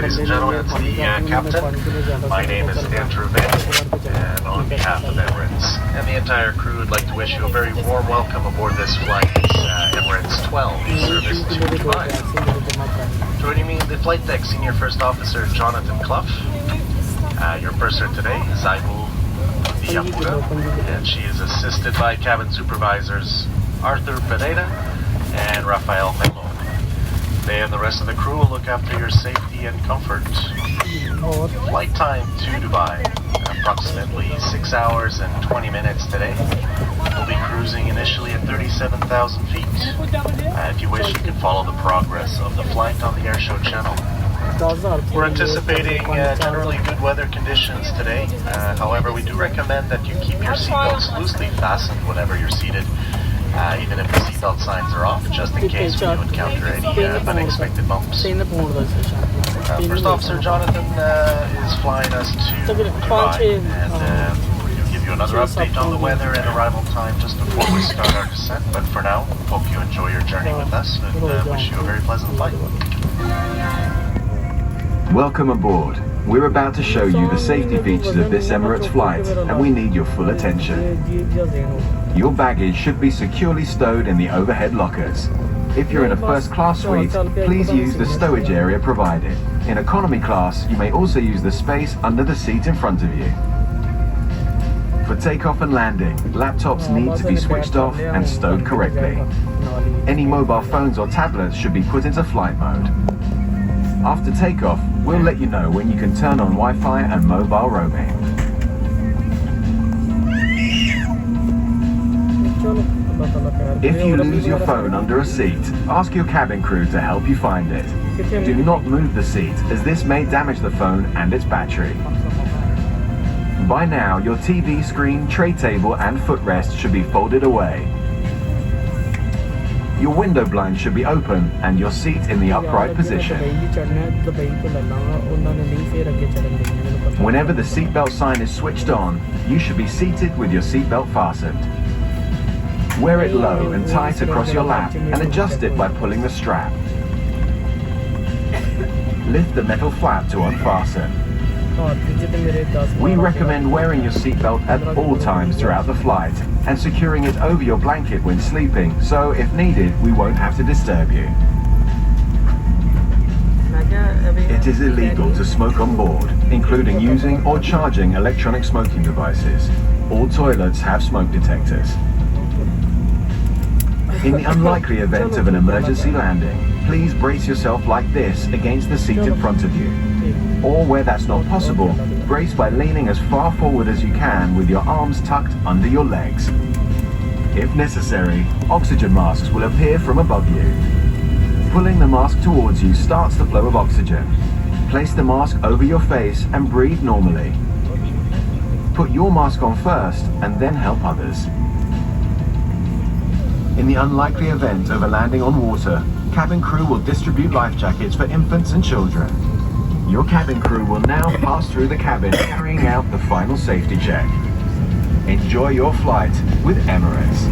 Ladies and gentlemen, it's the captain. My name is Andrew Van, and on behalf of Emirates and the entire crew, I'd like to wish you a very warm welcome aboard this flight, Emirates 12, service 225. Joining me in the flight deck, Senior First Officer Jonathan Clough. Your purser today, Zagros Mountains, and she is assisted by cabin supervisors Arthur Pereira and Rafael Melo. They and the rest of the crew will look after your safety and comfort. Flight time to Dubai, approximately 6 hours and 20 minutes today. We'll be cruising initially at 37,000 feet. If you wish, you can follow the progress of the flight on the airshow channel. We're anticipating generally good weather conditions today. However, we do recommend that you keep your seatbelts loosely fastened whenever you're seated, even if the seatbelt signs are off, just in case we do encounter any unexpected bumps. First Officer Jonathan is flying us to Dubai, and we'll give you another update on the weather and arrival time just before we start our descent. But for now, hope you enjoy your journey with us, and wish you a very pleasant flight. Welcome aboard. We're about to show you the safety features of this Emirates flight, and we need your full attention. Your baggage should be securely stowed in the overhead lockers. If you're in a first class suite, please use the stowage area provided. In economy class, you may also use the space under the seat in front of you. For takeoff and landing, laptops need to be switched off and stowed correctly. Any mobile phones or tablets should be put into flight mode. After takeoff, we'll let you know when you can turn on Wi-Fi and mobile roaming. If you lose your phone under a seat, ask your cabin crew to help you find it. Do not move the seat, as this may damage the phone and its battery. By now, your TV screen, tray table and footrest should be folded away. Your window blind should be open and your seat in the upright position. Whenever the seatbelt sign is switched on, you should be seated with your seatbelt fastened. Wear it low and tight across your lap and adjust it by pulling the strap. Lift the metal flap to unfasten. We recommend wearing your seatbelt at all times throughout the flight and securing it over your blanket when sleeping, so if needed, we won't have to disturb you. It is illegal to smoke on board, including using or charging electronic smoking devices. All toilets have smoke detectors. In the unlikely event of an emergency landing, please brace yourself like this against the seat in front of you. Or where that's not possible, brace by leaning as far forward as you can with your arms tucked under your legs. If necessary, oxygen masks will appear from above you. Pulling the mask towards you starts the flow of oxygen. Place the mask over your face and breathe normally. Put your mask on first and then help others. In the unlikely event of a landing on water, cabin crew will distribute life jackets for infants and children. Your cabin crew will now pass through the cabin carrying out the final safety check. Enjoy your flight with Emirates.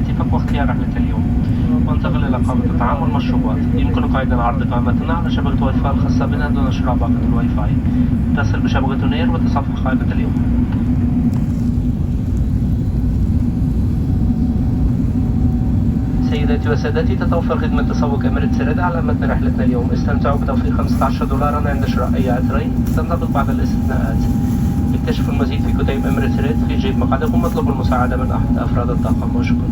هاتفك واختيار رحلة اليوم، وانتقل إلى قائمة الطعام والمشروبات. يمكنك أيضا عرض قائمتنا على شبكة واي فاي الخاصة بنا دون شراء باقة الواي فاي. اتصل بشبكة نير وتصفح قائمة اليوم. سيداتي وسادتي، تتوفر خدمة تسوق إميريتس ريد على متن رحلتنا اليوم. استمتعوا بتوفير $15 عند شراء أي عطرين، تنطبق بعض الاستثناءات. اكتشفوا المزيد في كتيب إميريتس ريد في جيب مقعدكم واطلبوا المساعدة من أحد أفراد الطاقم. وشكرا.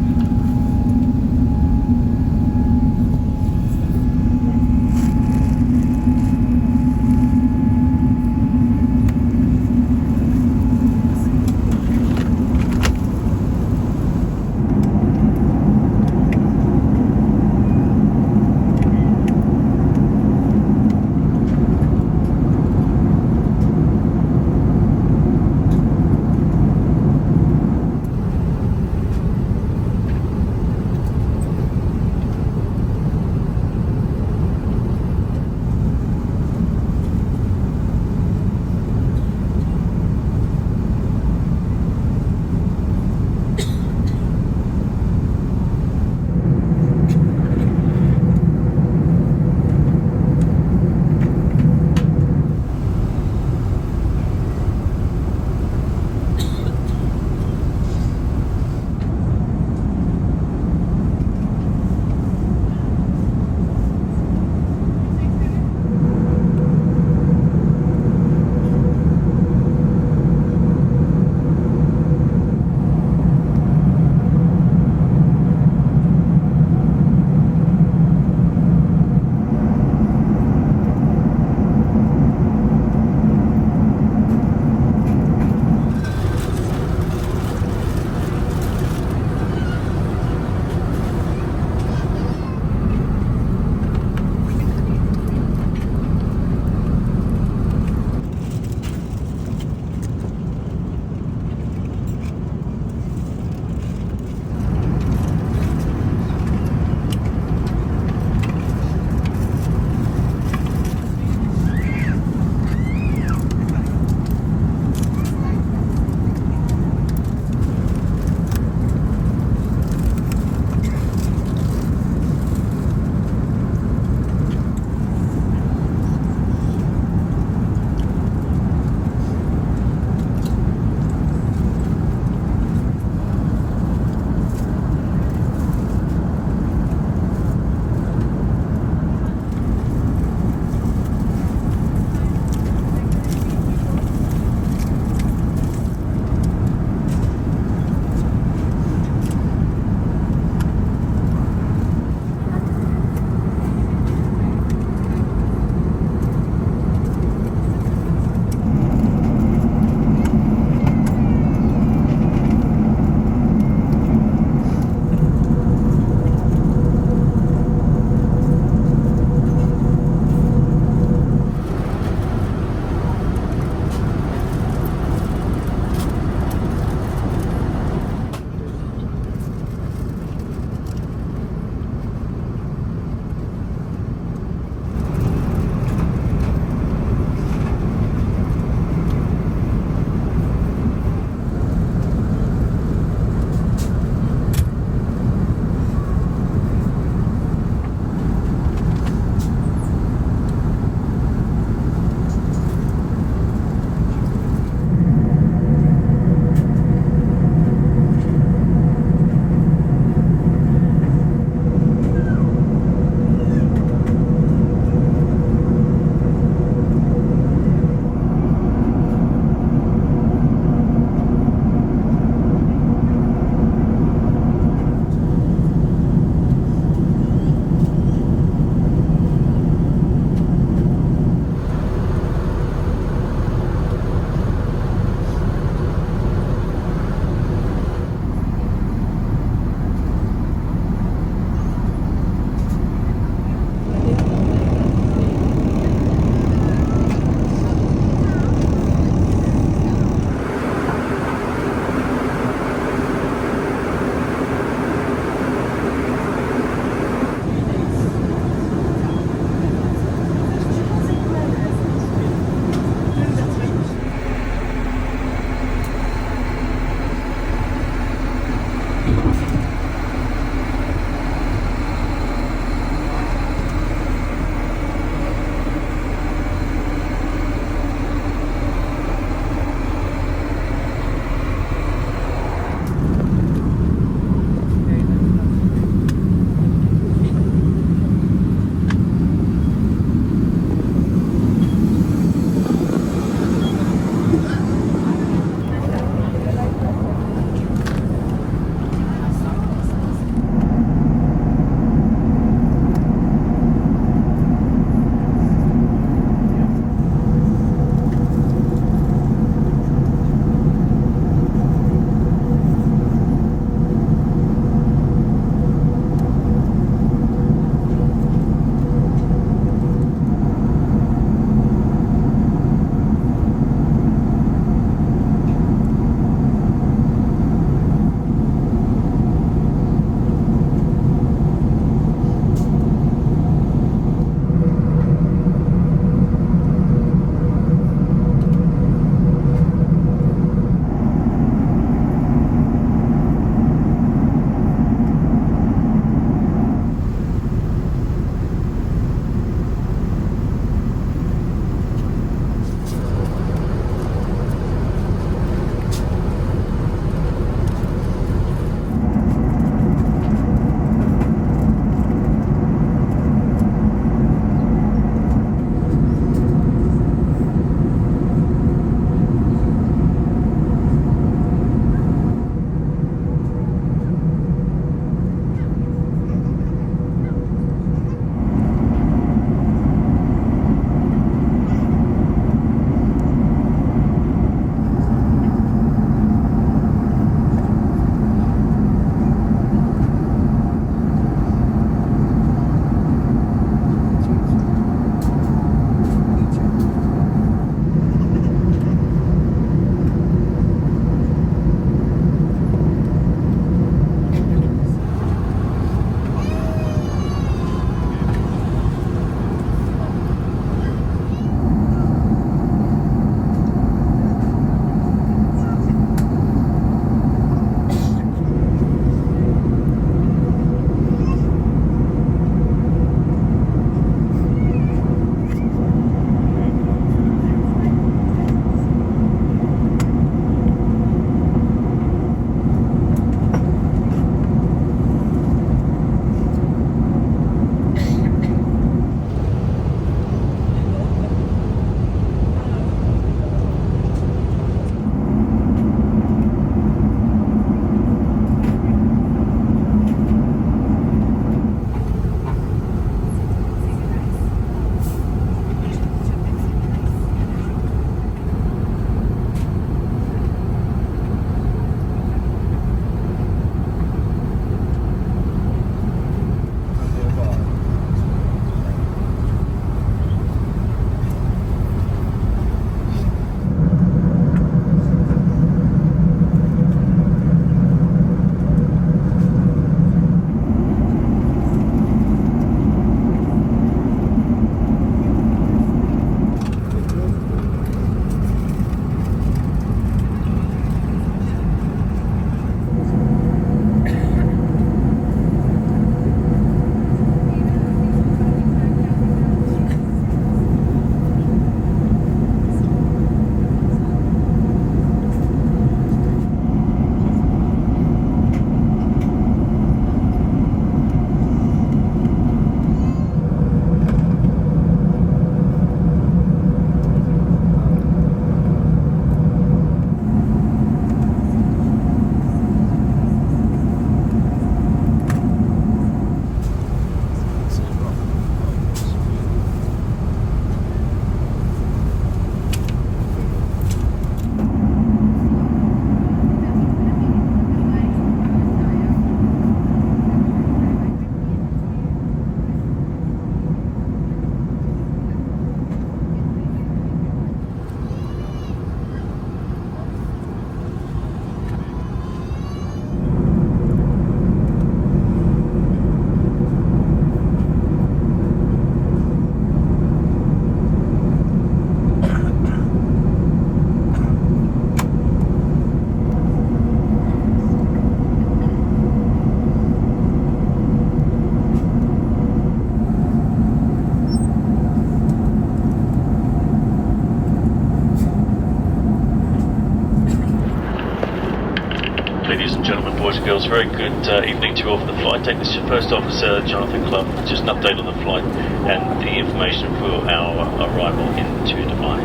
and girls, very good evening to you all for the flight deck. This is your first officer, Jonathan Clough. Just an update on the flight and the information for our arrival into Dubai.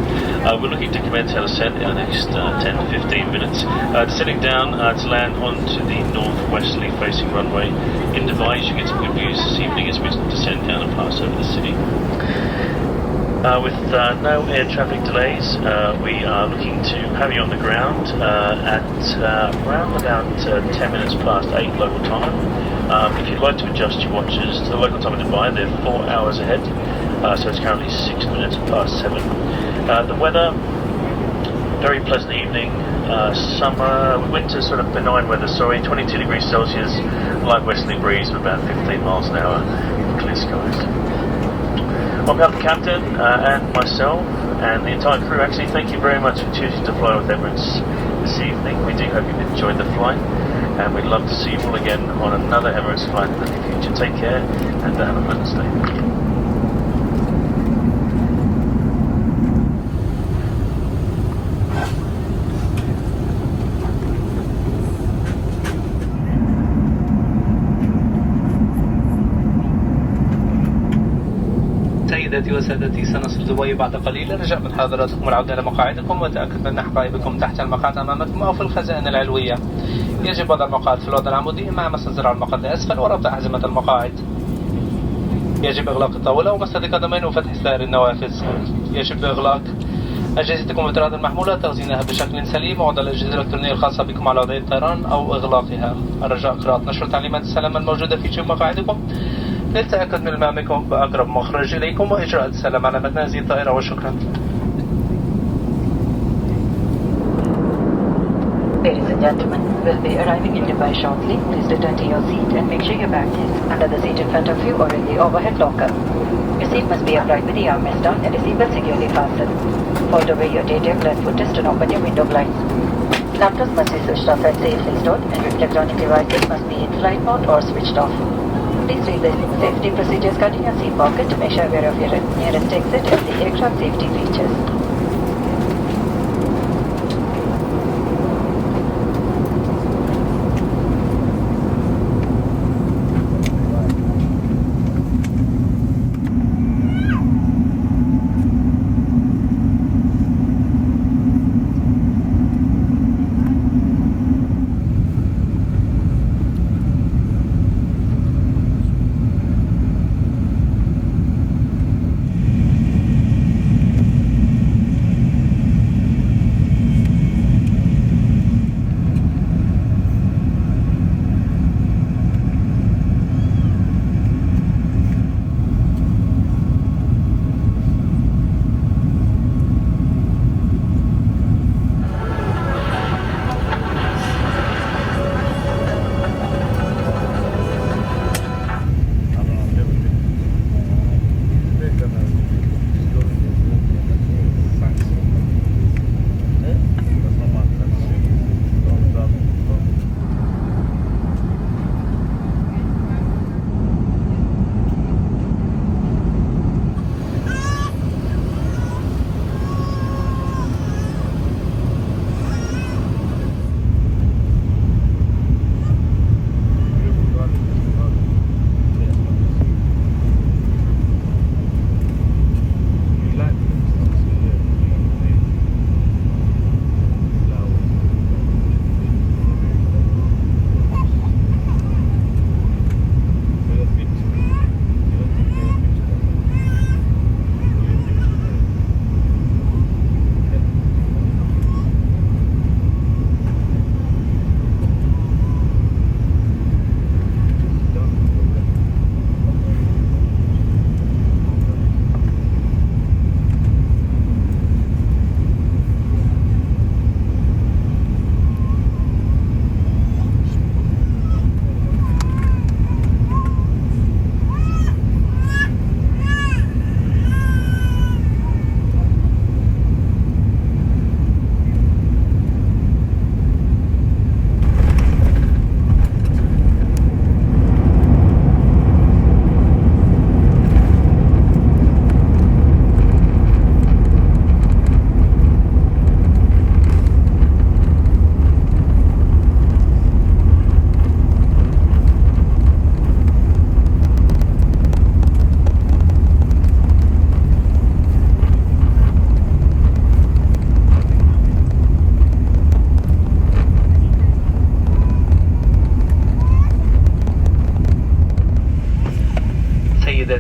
We're looking to commence our descent in the next 10 to 15 minutes. Descending down to land onto the northwesterly facing runway in Dubai. You should get some good views this evening as we descend down and pass over the city. With no air traffic delays, we are looking to have you on the ground at around about 10 minutes past 8 local time. If you'd like to adjust your watches to the local time in Dubai, they're 4 hours ahead, so it's currently 6 minutes past 7. The weather, very pleasant evening, summer, winter sort of benign weather, 22 degrees Celsius, light westerly breeze of about 15 miles an hour, clear skies. On behalf of the captain and myself and the entire crew, actually, thank you very much for choosing to fly with Emirates this evening. We do hope you've enjoyed the flight, and we'd love to see you all again on another Emirates flight in the near future. Take care, and have a pleasant stay. سيداتي وسادتي، سنصل دبي بعد قليل. رجاء من حضراتكم العودة إلى مقاعدكم وتأكد أن حقائبكم تحت المقاعد أمامكم أو في الخزائن العلوية. يجب وضع المقاعد في الوضع العمودي مع مس زرار المقعد أسفل وربط أحزمة المقاعد. يجب إغلاق الطاولة ومس القدمين وفتح سائر النوافذ. يجب إغلاق أجهزة الكمبيوترات المحمولة، تخزينها بشكل سليم، ووضع الأجهزة الإلكترونية الخاصة بكم على وضعية الطيران أو إغلاقها. الرجاء قراءة نشر تعليمات السلامة الموجودة في جيوب مقاعدكم للتأكد من المامكم بأقرب مخرج إليكم وإجراء السلام على متن هذه الطائرة، وشكرا. Ladies and gentlemen, we'll be arriving in Dubai shortly. Please return to your seat and make sure your bag is under the seat in front of you or in the overhead locker. Your seat must be upright with the armrest down and the seatbelt securely fastened. Fold away your daytime left footrest and open your window blinds. Laptops must be switched off and safely stored, and electronic devices must be in flight mode or switched off. Please read the safety procedures card in your seat pocket to make sure aware of your nearest exit and the aircraft safety features.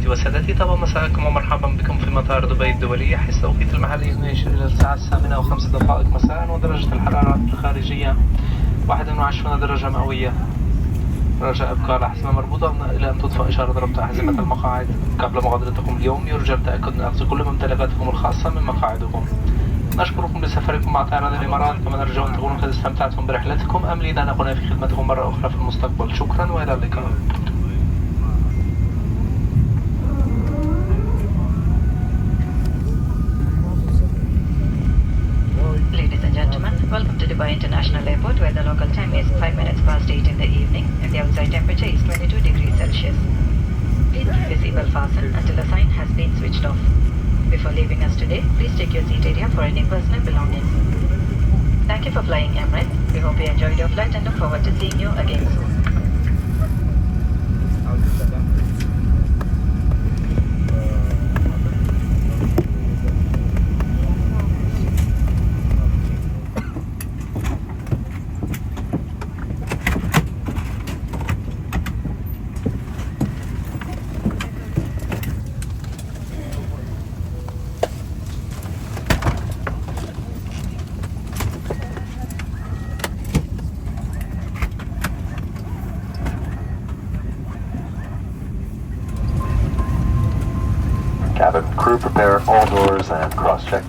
سيداتي وسادتي، طبعا مساءكم ومرحبا بكم في مطار دبي الدولي، حيث التوقيت المحلي هنا يشير إلى الساعة 8:05 مساء، ودرجة الحرارة الخارجية 21 درجة مئوية. رجاء إبقاء الأحزمة مربوطة إلى أن تطفأ إشارة ربط أحزمة المقاعد. قبل مغادرتكم اليوم يرجى التأكد من أخذ كل ممتلكاتكم الخاصة من مقاعدكم. نشكركم لسفركم مع طيران الإمارات، كما نرجو أن تكونوا قد استمتعتم برحلتكم أملي أن نكون في خدمتكم مرة أخرى في المستقبل. شكرا وإلى اللقاء. Ladies and gentlemen, welcome to Dubai International Airport, where the local time is 5 minutes past 8 in the evening and the outside temperature is 22 degrees Celsius. Please keep your seatbelt fastened until the sign has been switched off. Before leaving us today, please check your seat area for any personal belongings. Thank you for flying Emirates. We hope you enjoyed your flight and look forward to seeing you again soon. Cabin crew, prepare all doors and cross-check.